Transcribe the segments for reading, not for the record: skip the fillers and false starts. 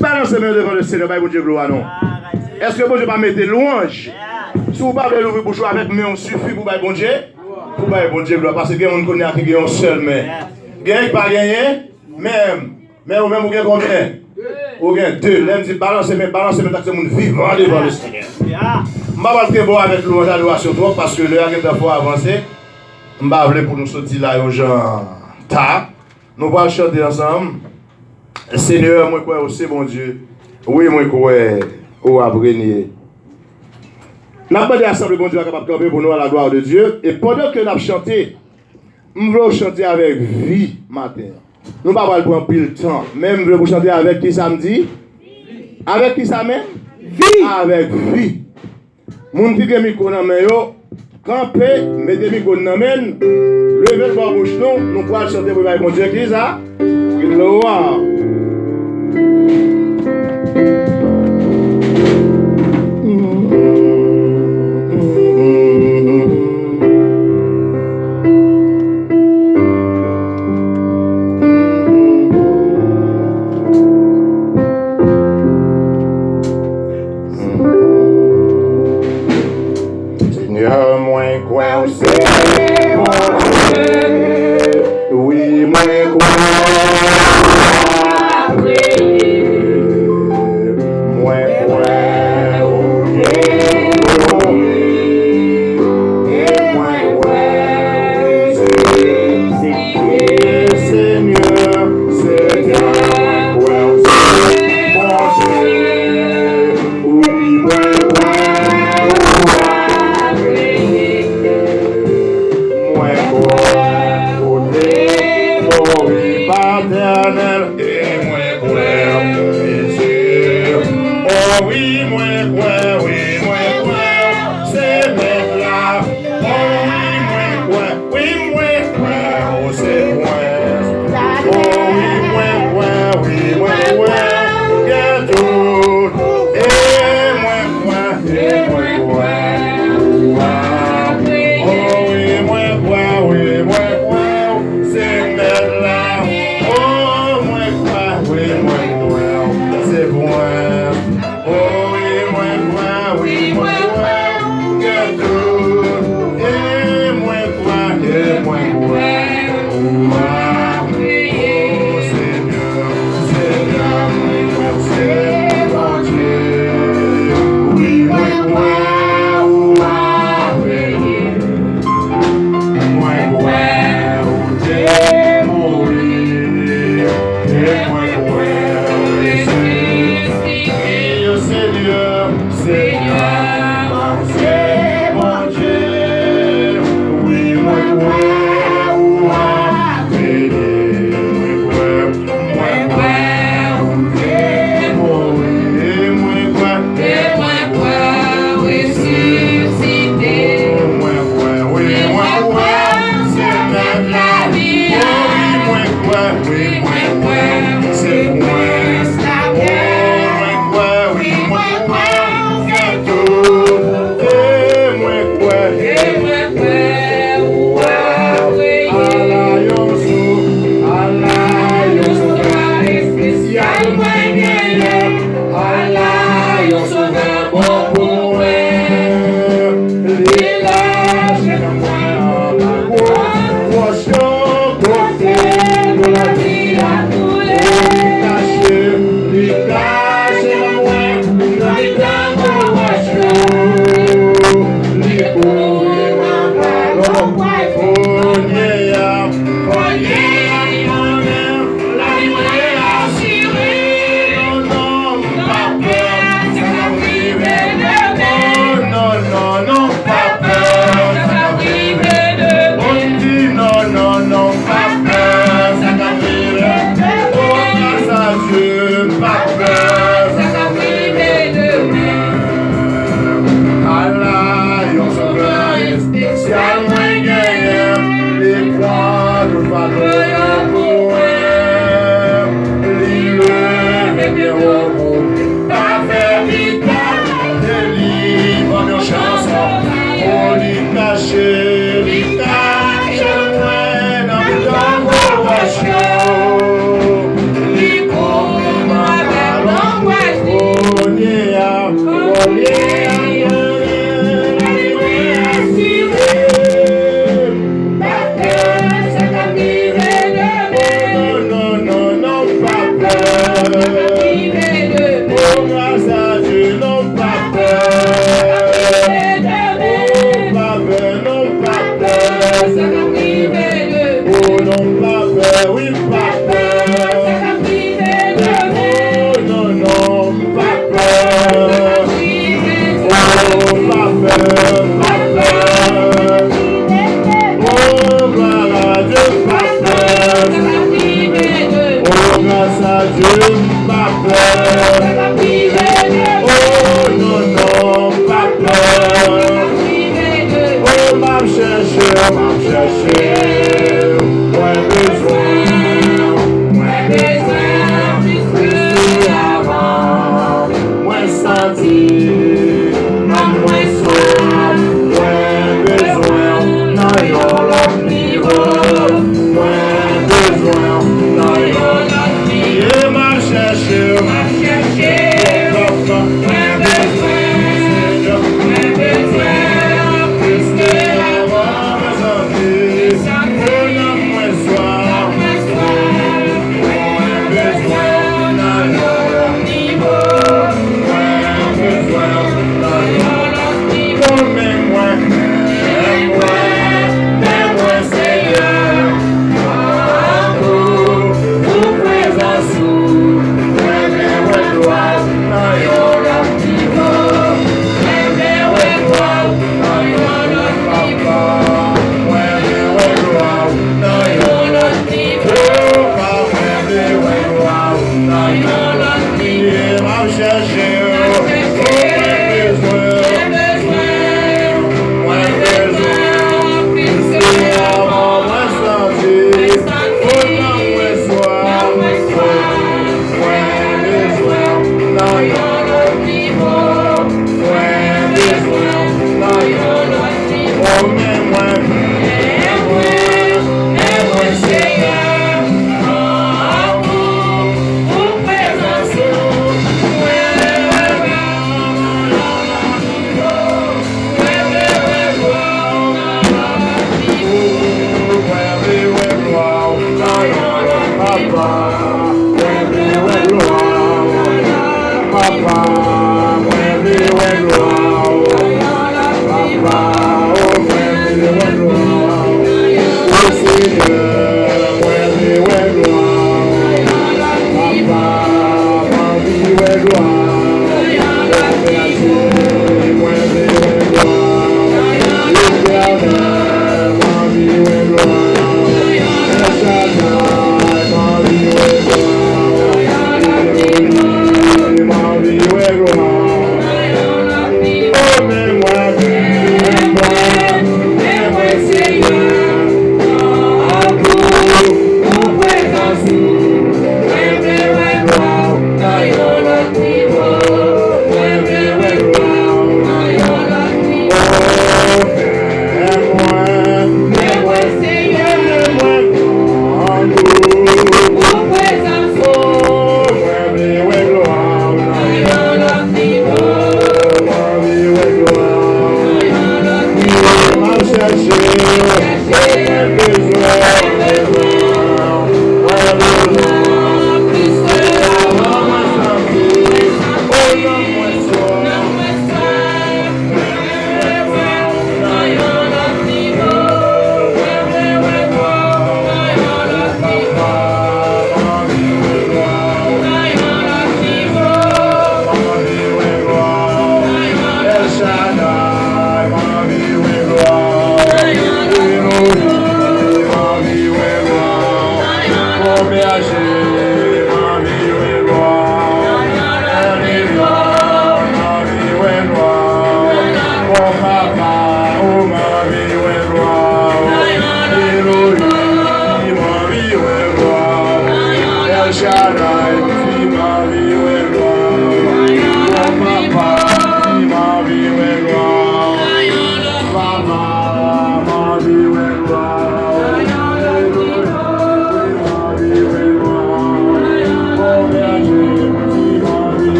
Balancez main devant le Seigneur, bon Dieu, gloire, non. Est-ce que bon Dieu va mettre louange? Si vous parlez l'ouvrir bouche avec main, on suffit pour bon Dieu? Pour bon Dieu, gloire. Parce que on connaît qu'il y a un seul main. Gagne pas gagner, même. Mais ou même vous gagnez combien? Vous gagnez deux. Là, je dis balancez main, tant que c'est monde vivant devant le Seigneur. Je ne vais pas très bon avec louange d'adoration trop parce que l'heure est fois avancé. Je ne vais pas pour nous sortir là aux gens tard. Nous allons chanter ensemble. Seigneur, moi crois aussi, bon Dieu. Oui, moi crois au abrégné. Nous avons demandé à l'Assemblée, bon Dieu, capable de camper pour nous à la gloire de Dieu. Et pendant que nous avons chanté, nous voulons chanter avec vie matin. Nous ne pouvons pas prendre plus de temps. Même nous voulons chanter avec qui samedi? Avec qui ça même? Vie. Avec vie. Moun qui a mis qu'on a main yo, camper, mettez mi qu'on a main, levez le bas bouche nous pouvons chanter pour mon Dieu qui ça? Gloire. Seigneur, moi quoi c'est mon Dieu, oui moi quoi.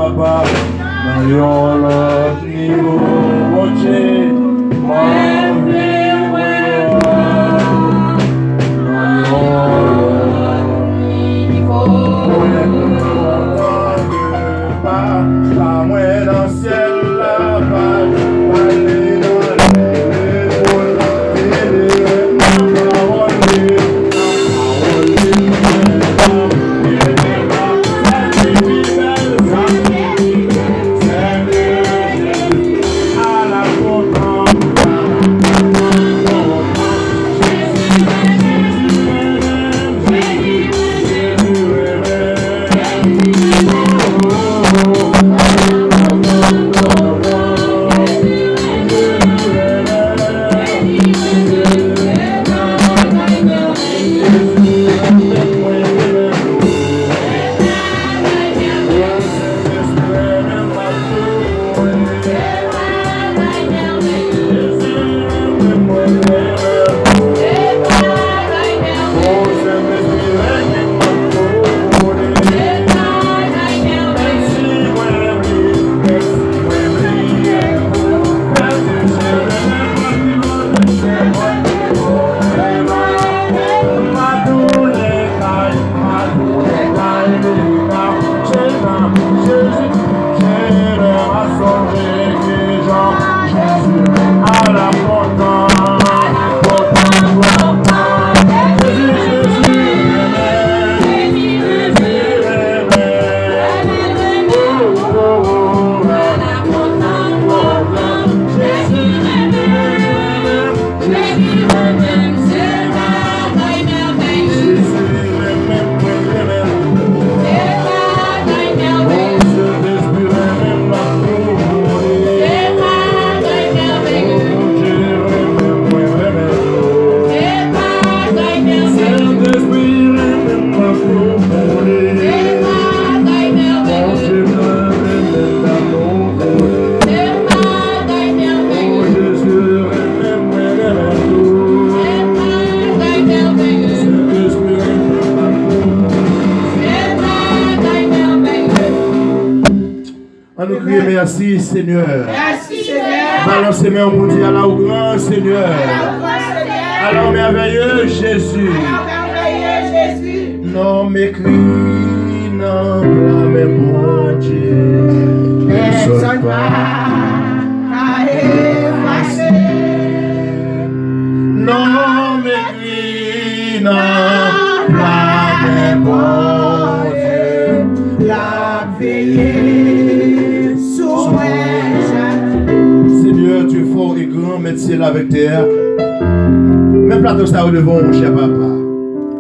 papa, dans yon l'autre niveau, mon Dieu, mon Dieu, dans yon niveau, pas moins dans le ciel, là, pas aller dans les épaules, et ma parole, merci Seigneur. Merci Seigneur. Balancez mes pour dire alors au grand Seigneur. Alors merveilleux Jésus. Non m'écris, non blâme mon Dieu. Personne pas effacer. Non m'écris, non blâme mon Dieu. La veillée sur moi. Seigneur, tu es fort et grand, médecin avec terre. Même plateau ça devant mon cher papa.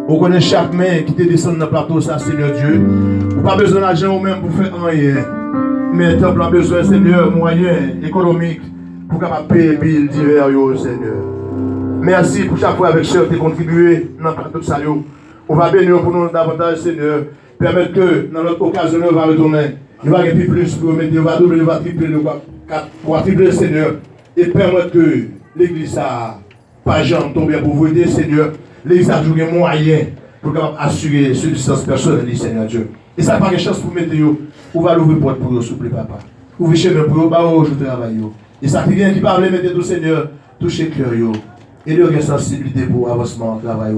Vous connaissez chaque main qui te descend dans le plateau ça, Seigneur Dieu. Vous n'avez pas besoin d'argent ou même pour faire rien. Mais tu as besoin, Seigneur, moyens économiques pour capable payer les billes divers, Seigneur. Merci pour chaque fois avec cher de contribuer dans le plateau ça. On va bénir pour nous davantage, Seigneur. Permettre que dans notre occasion, on va retourner. Il va gagner plus pour mettre, il va doubler, il va tripler, il va tripler, Seigneur. Et permettre que l'église a pas jamais tomber pour vous aider, Seigneur. L'église a joué moyen pour assurer la subsistance personnelle, Seigneur Dieu. Et ça n'a pas de chance pour mettre, on va l'ouvrir porte pour vous, s'il vous plaît, papa. Ouvrez chemin pour vous, bah, je travaille. Et ça qui vient qui parle, mettez tout, Seigneur, touchez le cœur, et leur sensibilité pour l'avancement du travail.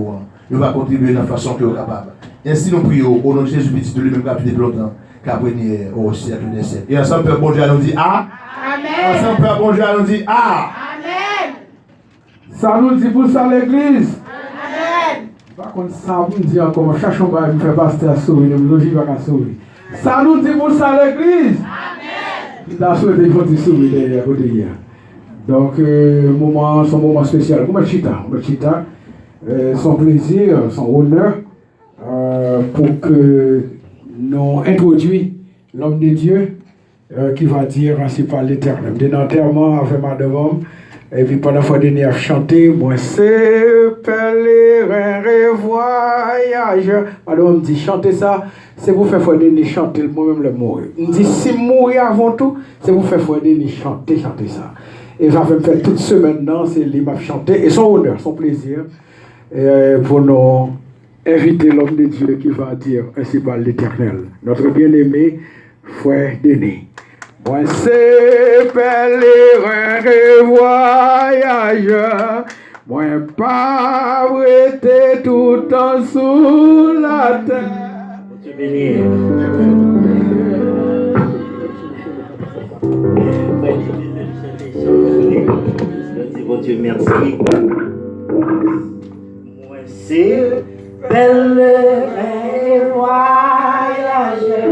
Il va contribuer de la façon que vous êtes capable. Ainsi, nous prions au nom de Jésus, petit de lui-même, qui a plus longtemps, qu'à venir au siècle des siècles. Et ensemble, Père bon Dieu, nous dit Ah. Amen. Ensemble, Père bon Dieu, nous dit Ah. Amen. Ça nous dit pour ça l'église. Amen. Par contre, ça nous dit encore, cherchons pas à me faire passer à sourire, ne me logis pas à sourire. Ça nous dit pour ça l'église. Amen. Il a souhaité qu'il faut dire sourire derrière côté hier. Donc, son moment spécial. Comment Chita, son plaisir, son honneur, pour que nous introduisons l'homme de Dieu qui va dire ainsi par l'Éternel. D'un enterrement avec madame, et puis pendant la fois dernière chanter, moi c'est pèlerin voyage. Madame me dit chanter ça, c'est pour faire fois dernière chanter moi-même le mourir. Il me dit si mourir avant tout, c'est pour faire fois dernière chanter ça. Et va me faire toute semaine maintenant, c'est lui m'a chanté et son honneur, son plaisir, pour nous inviter l'homme de Dieu qui va dire ainsi par l'Éternel. Notre bien-aimé Frère Denis. Moi c'est pèlerin et voyageur. Moi pas rester tout le temps sous la terre. Dieu béni. Bon Dieu, merci. Moi c'est pèlerin voyageur.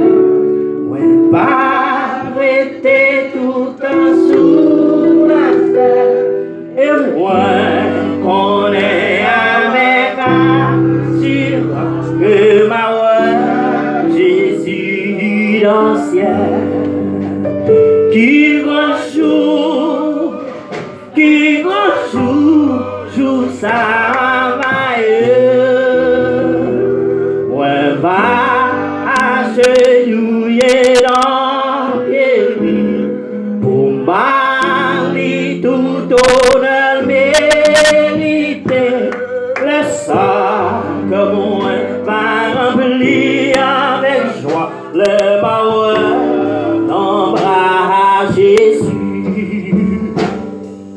Moi pas rester tout le temps sous la terre. Et moi connais avec assurance que ma voix Jésus dans le ciel. Qui grand jour ça va moi va agenouiller dans lui pour m'aller tout honneur mérité le sang que moi va remplir avec joie le mauvais l'embrasse Jésus.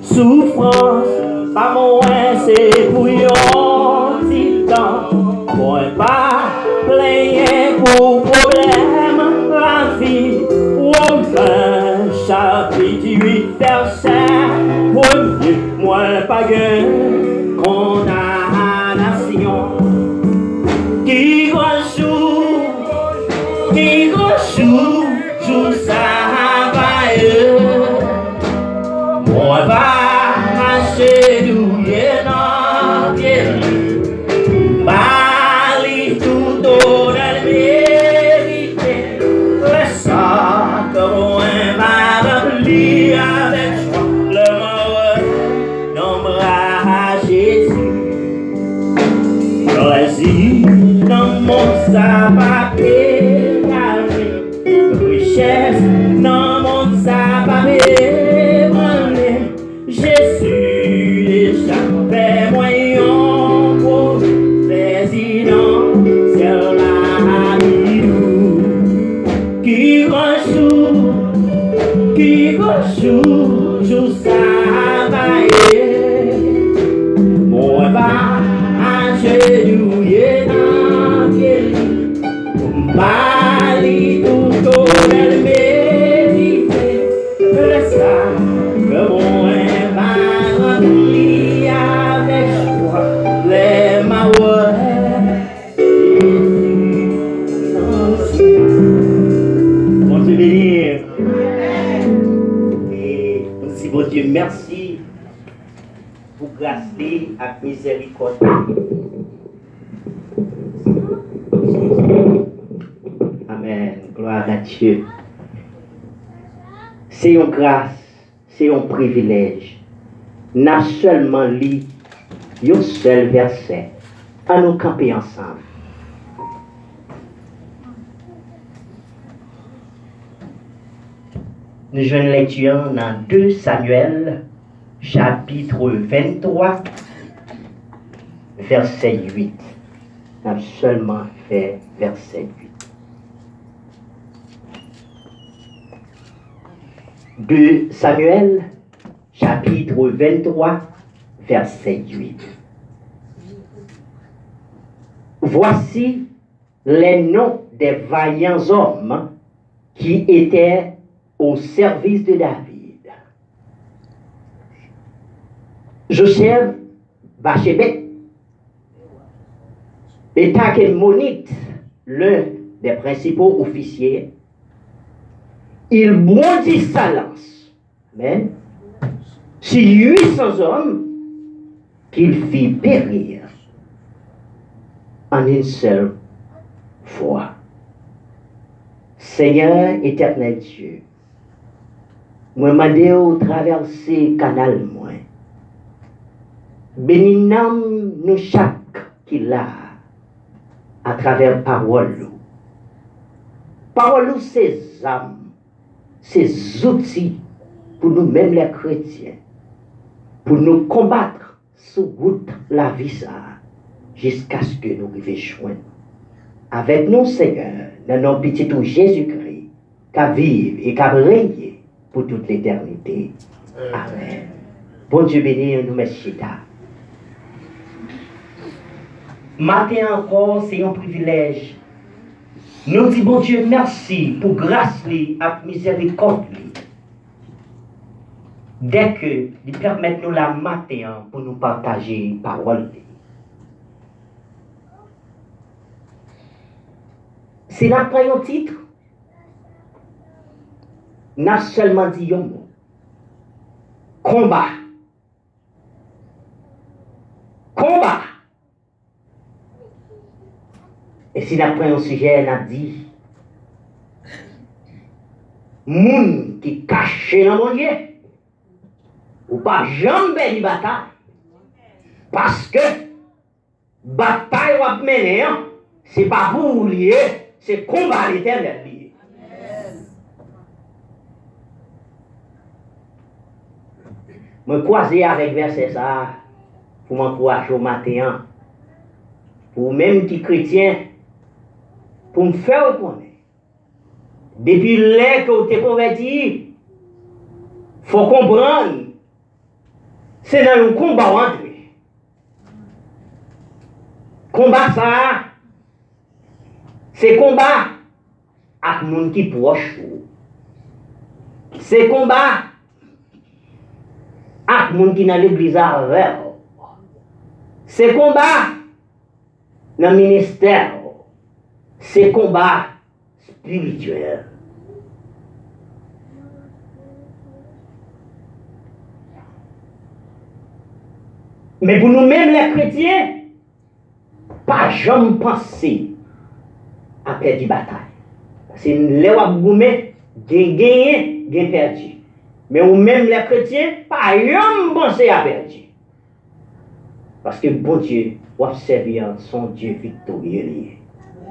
Souffrance, pas moins c'est pour yon petit temps. Moi pas plaigner pour problème la vie. Romains chapitre 8 verset 1er. Moi pas gain condamnation. Qui grand jour ça va moi va agenouiller dans Dieu, bali tout honneur mérité, le sang que moi va remplir avec joie, le mauvais n'embrasse Jésus. Choisis dans mon sabbat égaré, richesse dans mon sabbat ébranlé. Jésus déjà fait moyen pour président sur la vie. Qui grand jour ça va moi va agenouiller dans Dieu. Bali tout honneur mérité, le sang que moi va remplir avec joie les mauvais. Bon Dieu béni. Et on dit bon Dieu merci pour grâce et miséricorde. Amen. Gloire à Dieu. C'est une grâce, c'est un privilège. N'a seulement lu un seul verset. À nous camper ensemble. Nous jouons une lecture dans 2 Samuel, chapitre 23, verset 8. N'a seulement fait verset 8. 2 Samuel, chapitre 23, verset 8. Voici les noms des vaillants hommes qui étaient au service de David. Joseph Bachébet et Takemmonite, l'un des principaux officiers, il bondit sa lance, mais si 800 hommes qu'il fit périr en une seule fois. Seigneur éternel Dieu, moi mandé au traverser canal moi. Bénis nous chaque qui l'a à travers parole. Parole c'est âmes, ces outils pour nous-mêmes les chrétiens, pour nous combattre sous route la vie ça, jusqu'à ce que nous arrivions joindre. Avec nous, Seigneur, dans nos petits tout Jésus-Christ, qu'à vivre et qu'à régner pour toute l'éternité. Amen. Bon Dieu béni, nous merci. Matin encore, c'est un privilège. Nous disons, bon Dieu, merci pour grâce et miséricorde. Dès que nous permettons nous la matin pour nous partager parole. C'est notre premier titre. Nous avons seulement dit un mot. Combat. Combat. Et si nous prenons un sujet, nous avons dit moun qui caché dans mon Dieu, ou pas jamais de bataille. Parce que bataille ou mener, c'est pas vous lier, c'est combat l'éternel lié. Me croiser avec verset ça pour m'encourager au matin. Pour même qui chrétien, pour me faire reconnaître. Depuis l'heure que vous êtes converti, il faut comprendre. C'est dans le combat entre. Combat ça, c'est combat avec les gens qui proche. C'est combat avec les gens qui dans l'église avec. C'est combat dans le ministère. C'est combat spirituel. Mais pour nous-mêmes les chrétiens, pas jamais penser à perdre une bataille. C'est les wabgoumé, gagné, perdu. Mais nous-mêmes les chrétiens, pas jamais penser à perdre. Parce que bon Dieu, va servir son Dieu victorieux.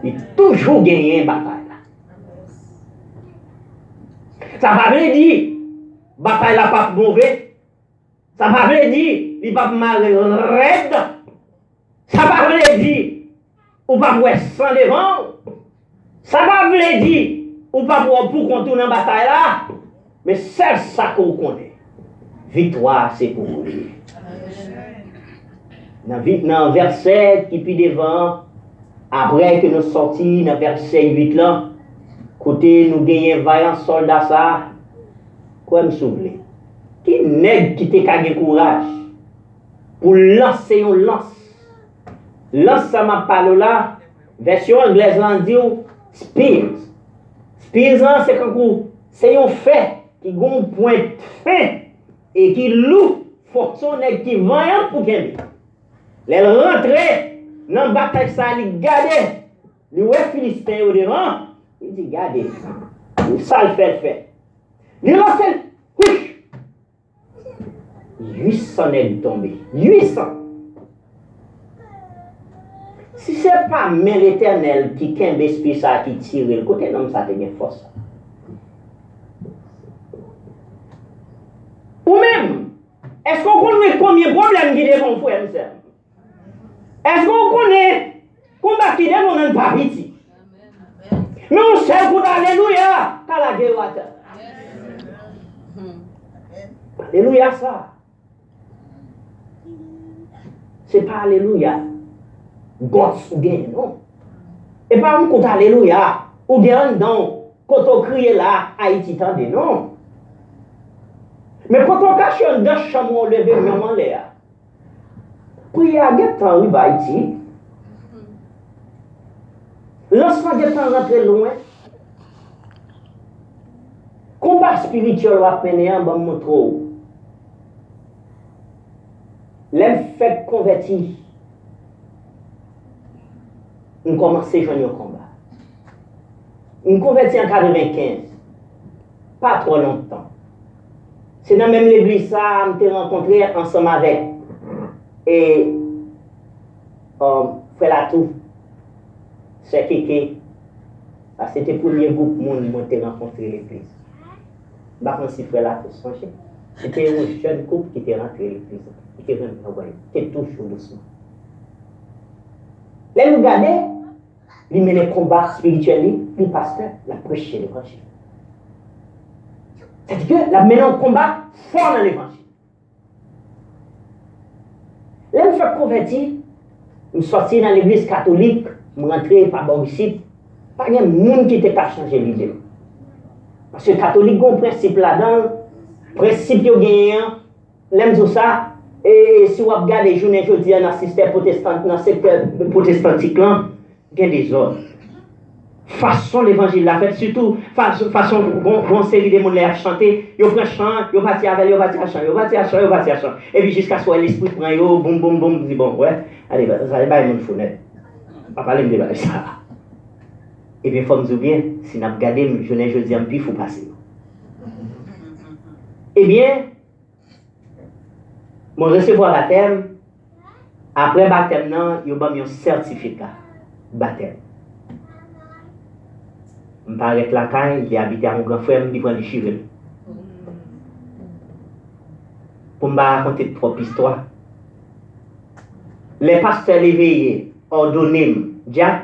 Il toujours gagné une bataille. Ça ne veut pas dire bataille là pas mauvais. Ça ne veut pas dire il pas mal raide. Ça ne veut pas dire ou pas voir sans devant. Ça ne veut pas dire ou pas pour contourner une bataille là. Mais c'est ça qu'on connaît. Victoire, c'est pour vous. Dans le verset qui puis devant, après que nous sortions dans le verset 8 là, côté nous gagnons vaillant soldat ça, quoi me souvenir? Qui n'est qui te gagné courage pour lancer une lance. Lance ça m'a parlé là, version anglaise là dit spears. Spears c'est quand c'est un fait qui a un point fin et qui loue forçon qui vaillant pour gagner. Les rentrer dans la bataille, ça, ils gardent. Les Philistins au devant, ils disent gardez. Ça le fait. Ils lancent, 800 nègres tombés. 800. Si ce n'est pas mais l'Éternel qui kembe esprit ça qui tire, le côté d'homme ça devient force. Ou même, est-ce qu'on connaît combien de problèmes qui devant frère et sœur? Est-ce qu'on connaît combat qui devant dans pas petit? Mais on sait pour alléluia, t'as la guerre. Alléluia ça. C'est pas alléluia. God's ou gain, non. Et pas un côté alléluia, ou gain dans, quand on crie là, Haïti tende, non. Mais quand on cache dans chambre, on lève même en l'air. Priez à Getan, oui, Haïti. L'enfant Getan rentre loin. Combat spirituel va peiner en bas mon trop. L'effet converti. On commence à jouer au combat. On convertit en 95. Pas trop longtemps. C'est dans même l'église ça, on s'est rencontré ensemble avec et frère Latou, c'est Kéké. C'était pour le groupe monde qui m'ont rencontré l'église. Par contre, si frère Latou changé. C'était un jeune couple qui était rentré à l'église. Qui était vraiment envoyé. Qui était toujours doucement. Là, nous regardons, il mène un combat spirituel, le pasteur, la prêcher l'évangile. C'est-à-dire que la mené un combat fort dans l'évangile. Là, je me fais convertir, je suis sorti dans l'église catholique, je suis rentré par Boricide, pas de monde qui n'était pas changé l'idée. Parce que les catholiques ont un principe là-dedans, principe qu'ils ont gagné, l'aime tout ça, et si vous regardez les journées aujourd'hui dans le système protestant, dans le secteur protestantique, il y a des ordres. Façon l'évangile la fait, surtout façon bon série de monde les chanter, ils prennent chant, ils partent avec, ils partent à chant, ils partent à chant, ils partent à chant. Et puis jusqu'à ce que l'esprit prend yo boum boum boum, dit bon ouais, allez, ça allez pas une fenêtre. Pas parler de ça. Et bien faut me dire bien, si n'a regardé je dis un puis faut passer. Eh bien mon recevoir baptême après baptême non, il y a un certificat baptême. Je me parle avec la caille, il habite à mon grand frère, il prend les cheveux. Pour me raconter de propres histoires. Les pasteurs éveillés, ordonnés, Jack,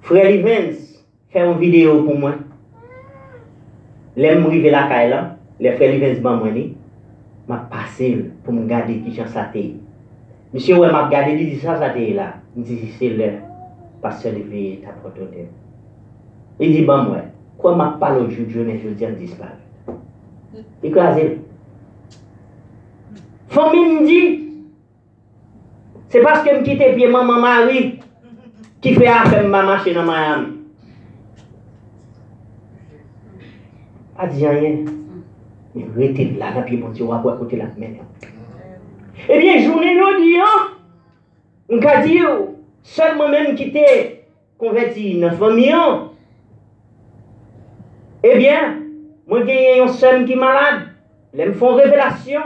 frère Livens, fait une vidéo pour moi. Les m'rivé la caille là, les frères Livens m'ont monné, m'a passé pour me garder qui chance ça t'est. Monsieur, ouais, m'a regardé, il dit ça t'est là. Il dit c'est le pasteur éveillé, t'as ordonné. Il dit, bon, moi, quoi m'a parlé au jour de journée, je dis, disparu. Écrasé. Famille me dit, c'est parce que je quitte pied maman Marie qui fait affaire ma marcher dans Miami. Pas dit rien. Mais restez là, dans pied mon Dieu, on va voir côté la main. Eh bien, journée, nous dit, on a dit, seulement même qui t'est converti dans la famille, eh bien, moi j'ai un seul qui est malade. Ils me font révélation.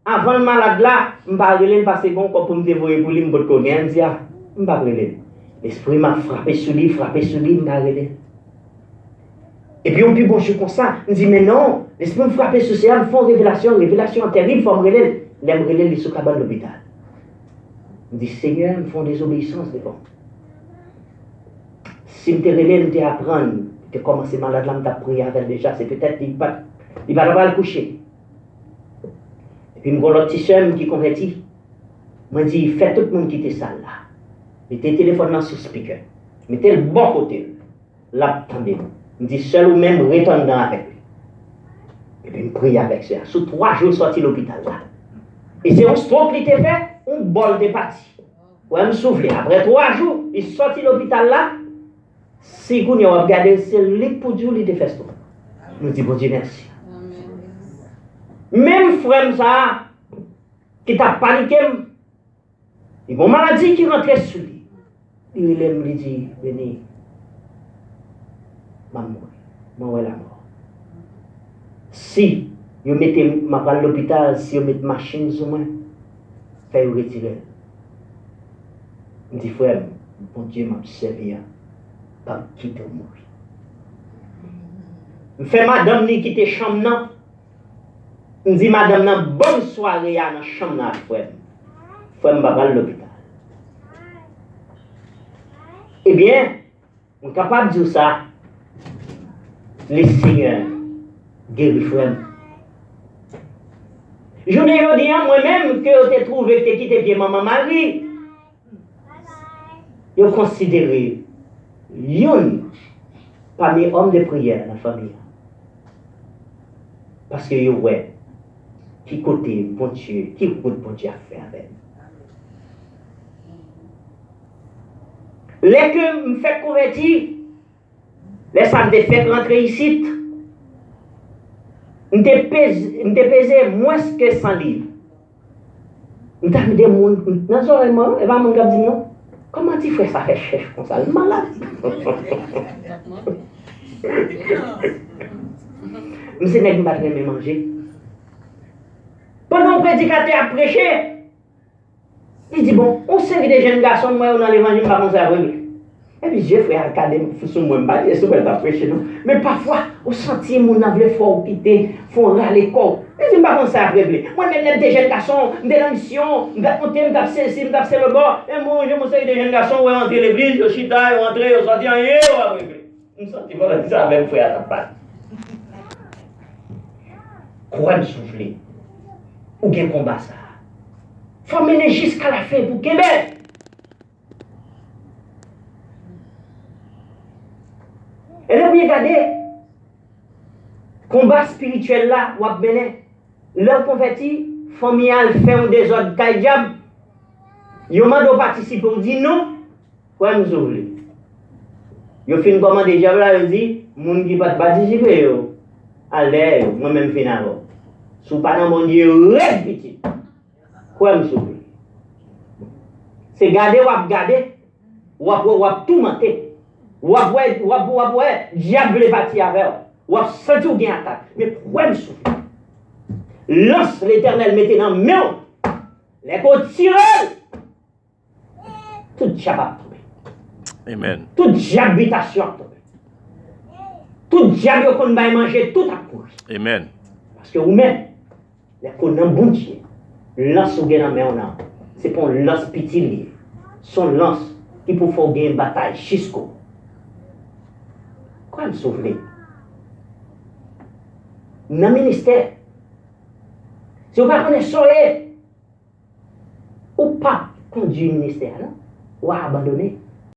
Avant le malade là, je ne vais pas parler parce que bon, pour me dévorer pour lui, je ne vais pas connaître. Je ne vais pas parler. L'esprit m'a frappé sur lui, je ne vais pas parler. Et puis on dit, bon, je suis comme ça. Je dis, mais non, l'esprit me frappe sur ça, ils me font révélation terrible, il faut me relayer. Ils me relayer, ils sont à l'hôpital. Je dis, Seigneur, ils me font des obéissances devant. Si je te relaye, je te apprendre. Tu as commencé malade là, tu as prié avec déjà, c'est peut-être qu'il va le coucher. Et puis, je vois l'autre petit soeur qui convertit. Je dis, fais tout le monde quitter ça là. Mettez le téléphone sur le speaker. Mettez le bon côté. Là, attendez. Je dis, seul ou même, retourne dans avec lui. Et puis, je prie avec ça. Sous 3 jours, sorti de l'hôpital là. Et c'est un stroke qui était fait, un bol de parti. Ouais, me souffler. Après 3 jours, il sorti de l'hôpital là. Si vous avez regardé, c'est les pour Dieu qui fait ça. Nous disons, bon Dieu, merci. Même frère, ça, qui t'a paniqué, il y a une maladie qui rentrait sur lui. Il me dit, venez, maman, est la mort. Si vous mettez ma balle à l'hôpital, si vous mettez ma machine sur moi, faites-vous retirer. Je dis, frère, bon Dieu m'a servi. Pas quitter mourir. Je fais madame qui quitte chambre. Je dis madame, bonne soirée à la chambre, frère. Frère, je vais à l'hôpital. Eh bien, je suis capable de dire ça. Les seigneurs, guéris frère. Je ne dis pas moi-même que tu as trouvé que tu quitté bien maman Marie. Je considère yon parmi les hommes de prière dans la famille. Parce que yo ouais, qui côté bon Dieu, qui côté bon Dieu a fait avec. Les que me fait convertir, les femmes de fait rentrer ici, me pesé moins que 100 livres. Me t'a mis des monde dans oreille moi, et va mon gars dit non. Comment tu fais ça fait cherche comme ça, malade? Monsieur n'est pas très manger. Pendant que le prédicateur a prêché, il dit bon, on sait que des jeunes garçons, moi, on a l'évangile, par contre, ça revient. Et puis, j'ai fait un cadre, sur moi, je suis pas prêché, non. Mais parfois, au sentier, mon âme fort quitter, font râler corps. Et je par contre, ça revient. Moi, même des jeunes garçons, des ambitions, je vais monter, je vais ceci, je vais faire le bord. Et moi, je me sais des jeunes garçons, ils rentrent l'église, ils chita, ils rentrent, ils sortent, ils rentrent. Je me sens, voilà, ça avec frère à ta part. Quoi me souffler? Ou bien combat ça? Faut mener jusqu'à la fin pour Québec. Et là, vous regardez, combat spirituel là, ou mener, leur converti, familial fait un désordre, kaïdiab, yo mando participer, on dit non, quoi nous ouvrir? Yo fin commander diable là, yo dit, moun qui pas participer, yo, allez, moi-même fin avant. Sous pas dans mon Dieu, reste petit. Quoi nous ouvrir? C'est garder ou tout menter. Ou diable parti avec ou senti ou bien attaque. Mais quoi me souffle? Lance l'Éternel mettez dans main. Les côtes tirent. Tout diable a tombé. Amen. Tout diable habitation a tombé. Tout diable qu'on va manger tout à cause. Amen. Parce que vous-même, les côtes dans bon Dieu. Lance ou bien dans main. C'est pour lance petit. Son lance qui pour faire une bataille jusqu'au. Quoi me souffler? Dans le ministère, si vous ne connaissez pas, ou pas conduire le ministère, ou abandonner.